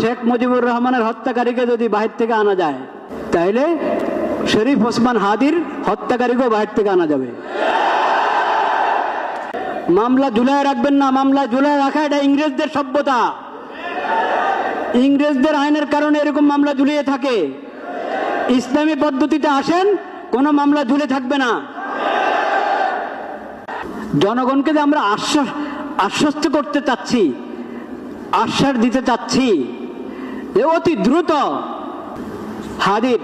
শেখ মুজিবুর রহমানের হত্যাকারীকে যদি বাহির থেকে আনা যায়, তাহলে শরীফ ওসমান হাদির হত্যাকারীকেও বাহির থেকে আনা যাবে। মামলা ঝুলায় রাখবেন না, মামলা ঝুলায় রাখা এটা ইংরেজদের সভ্যতা। ইংরেজদের আইনের কারণে এরকম মামলা ঝুলিয়ে থাকে। ইসলামী পদ্ধতিতে আসেন, কোনো মামলা ঝুলে থাকবে না। জনগণকে যে আমরা আশ্বস্ত করতে চাচ্ছি, আশ্বাস দিতে চাচ্ছি যে অতি দ্রুত হাদির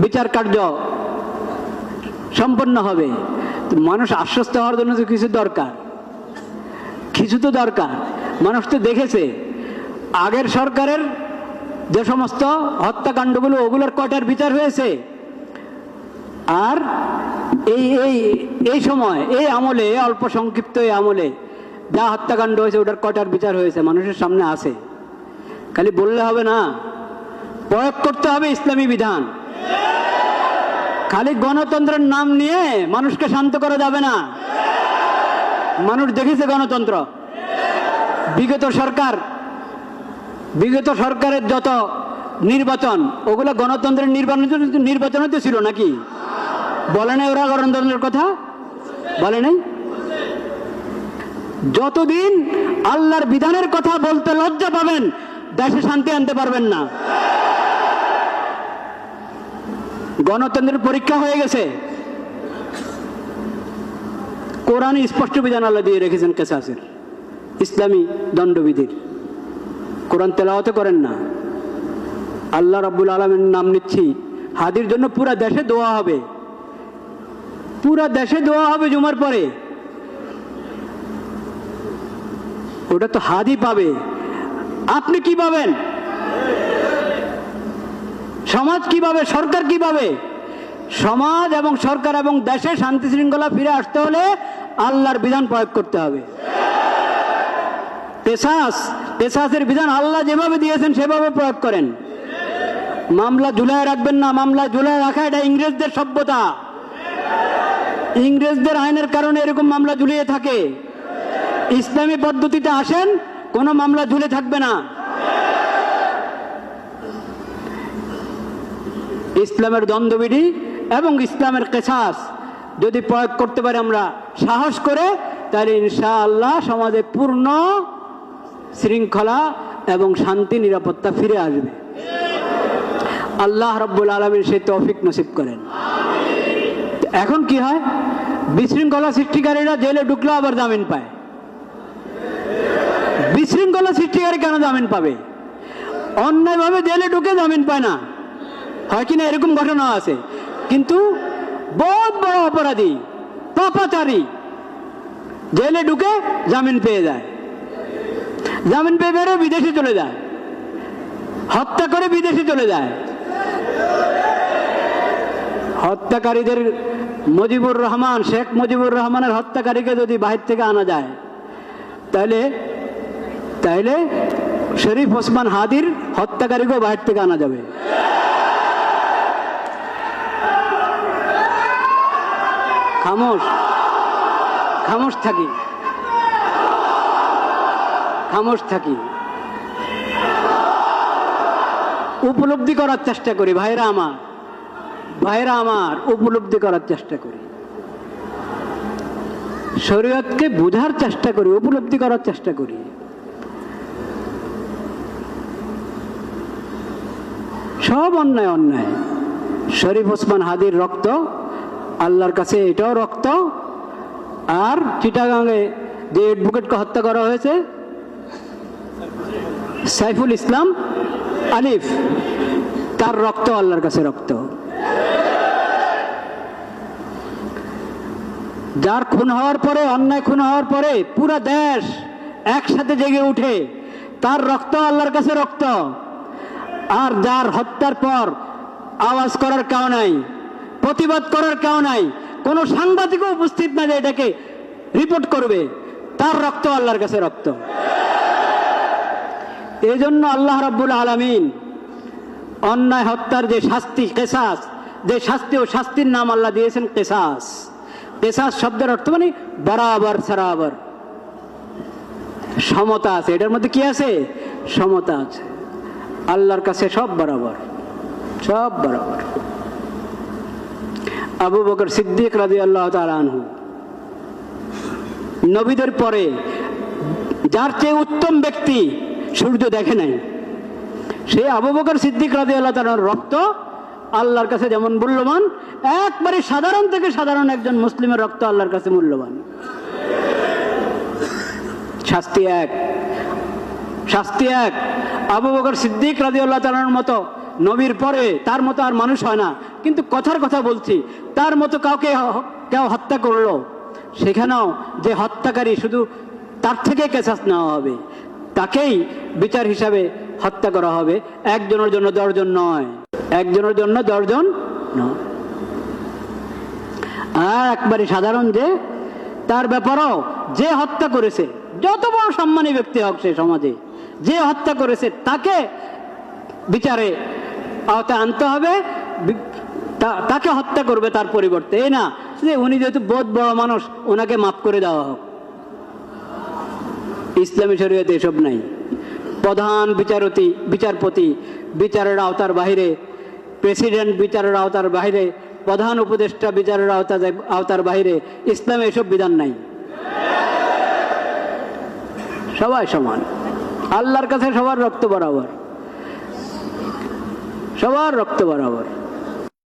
বিচার কার্য সম্পন্ন হবে। মানুষ আশ্বস্ত হওয়ার জন্য তো কিছু দরকার, কিছু তো দরকার। মানুষ তো দেখেছে আগের সরকারের যে সমস্ত হত্যাকাণ্ডগুলো, ওগুলোর কয়টার বিচার হয়েছে, আর এই সময়, এই আমলে, অল্প সংক্ষিপ্ত এই আমলে যা হত্যাকাণ্ড হয়েছে ওটার কয়টার বিচার হয়েছে মানুষের সামনে আছে। খালি বললে হবে না, প্রয়োগ করতে হবে ইসলামী বিধান। খালি গণতন্ত্রের নাম নিয়ে মানুষকে শান্ত করা যাবে না। মানুষ দেখেছে গণতন্ত্র। বিগত সরকারের যত নির্বাচন, ওগুলো গণতন্ত্রের নির্বাচন তো ছিল নাকি? বলে নাই ওরা গণতন্ত্রের কথা? বলে নাই? যতদিন আল্লাহর বিধানের কথা বলতে লজ্জা পাবেন, দেশে শান্তি আনতে পারবেন না। গণতন্ত্রের পরীক্ষা হয়ে গেছে। কোরআনে স্পষ্ট বিধান আল্লাহ দিয়ে রেখেছেন কেসাসের, ইসলামী দণ্ডবিধির। কোরআন তেলাওয়াত করেন না, আল্লাহ রাব্বুল আলামিনের নাম নিচ্ছি। হাদির জন্য পুরা দেশে দোয়া হবে, পুরা দেশে দোয়া হবে জুমার পরে। ওটা তো হাদি পাবে, আপনি কি পাবেন? সমাজ কি পাবে? সরকার কি পাবে? সমাজ এবং সরকার এবং দেশে শান্তি শৃঙ্খলা ফিরে আসতে হলে আল্লাহর বিধান প্রয়োগ করতে হবে। কেসাসের বিধান আল্লাহ যেভাবে দিয়েছেন সেভাবে প্রয়োগ করেন। মামলা ঝুলায় রাখবেন না, মামলা ঝুলায় রাখা এটা ইংরেজদের সভ্যতা। ইংরেজদের আইনের কারণে এরকম মামলা ঝুলিয়ে থাকে। ইসলামী পদ্ধতিতে আসেন, কোনো মামলা ঝুলে থাকবে না। ইসলামের দ্বন্দ্ববিধি এবং ইসলামের কেসাস যদি প্রয়োগ করতে পারি আমরা সাহস করে, তাহলে ইনশাআল্লাহ সমাজে পূর্ণ শৃঙ্খলা এবং শান্তি নিরাপত্তা ফিরে আসবে। আল্লাহ রাব্বুল আলামিন সেই তৌফিক নসিব করেন। এখন কি হয়? বিশৃঙ্খলা সৃষ্টিকারীরা জেলে ঢুকলো আবার জামিন পায়। বিশৃঙ্খলা সৃষ্টিকারী কেন জামিন পাবে? অন্যায়ভাবে জেলে ঢুকে জামিন পায় না, হয় কিনা? এরকম ঘটনা আছে। কিন্তু বহুত বড় অপরাধী, পাপাচারী জেলে ঢুকে জামিন পেয়ে যায়, জামিন পেয়ে বেরো বিদেশে চলে যায়, হত্যা করে বিদেশে চলে যায়। হত্যাকারীদের মুজিবুর রহমান, শেখ মুজিবুর রহমানের হত্যাকারীকে যদি বাহির থেকে আনা যায়, তাহলে শরীফ ওসমান হাদির হত্যাকারীকেও বাহির থেকে আনা যাবে। খামোশ থাকি, উপলব্ধি করার চেষ্টা করি। ভাইরা আমার, উপলব্ধি করার চেষ্টা করি, শরীয়তকে বোঝার চেষ্টা করি, উপলব্ধি করার চেষ্টা করি। সব অন্যায়। শরীফ ওসমান হাদির রক্ত আল্লাহর কাছে এটাও রক্ত। আর চিটাগাঙে যে অ্যাডভোকেটকে হত্যা করা হয়েছে, সাইফুল ইসলাম আলিফ, তার রক্ত আল্লাহর কাছে রক্ত। যার খুন হওয়ার পরে, অন্যায় খুন হওয়ার পরে পুরা দেশ একসাথে জেগে উঠে, তার রক্ত আল্লাহর কাছে রক্ত। আর যার হত্যার পর আওয়াজ করার কেউ নাই, প্রতিবাদ করার কেউ নাই, কোনো সাংবাদিকও উপস্থিত না যে এটাকে রিপোর্ট করবে, তার রক্ত আল্লাহর কাছে রক্ত। এই জন্য আল্লাহ রাব্বুল আলামিন অন্যায় হত্যার যে শাস্তি, কেসাস, যে শাস্তি, ও শাস্তির নাম আল্লাহ দিয়েছেন কেসাস। কেসাস শব্দের অর্থ মানে বরাবর, সরাবর, সমতা আছে। এটার মধ্যে কি আছে? সমতা আছে। আল্লাহর কাছে সব বরাবর, সব বরাবর। আবু বকর সিদ্দিক রাদিয়াল্লাহু তাআলা আনহু, নবীদের পরে যার চেয়ে উত্তম ব্যক্তি সূর্য দেখে নাই, সে আবু বকর সিদ্দিক রাদিয়াল্লাহু তাআলার রক্ত আল্লাহর কাছে যেমন মূল্যবান, একবারে সাধারণ থেকে সাধারণ একজন মুসলিমের রক্ত আল্লাহর কাছে মূল্যবান। শাস্তি এক, শাস্তি এক। আবু বকর সিদ্দিক রাদিয়াল্লাহু তাআলার মতো নবীর পরে তার মতো আর মানুষ হয় না, কিন্তু কথার কথা বলছি, তার মতো কাউকে কেউ হত্যা করলো, সেখানেও যে হত্যাকারী শুধু তার থেকে কেসাস নেওয়া হবে, তাকেই বিচার হিসাবে হত্যা করা হবে। একজনের জন্য 10 জন নয়, একজনের জন্য 10 জন নয়। আর একবারে সাধারণ যে, তার ব্যাপারেও যে হত্যা করেছে, যত বড় সম্মানী ব্যক্তি হোক সে সমাজে, যে হত্যা করেছে তাকে বিচারে আওতায় আনতে হবে, তাকে হত্যা করবে তার পরিবর্তে। এই না যে উনি যেহেতু বহুত বড় মানুষ ওনাকে মাফ করে দেওয়া হোক। ইসলামী শরীয়তে এসব নাই। প্রধান বিচারপতি বিচারের আওতার বাইরে, প্রেসিডেন্ট বিচারের আওতার বাইরে, প্রধান উপদেষ্টা বিচারের আওতার বাইরে। ইসলামে এসব বিধান নাই। সবাই সমান, আল্লাহর কাছে সবার রক্ত বরাবর, সবার রক্ত বরাবর।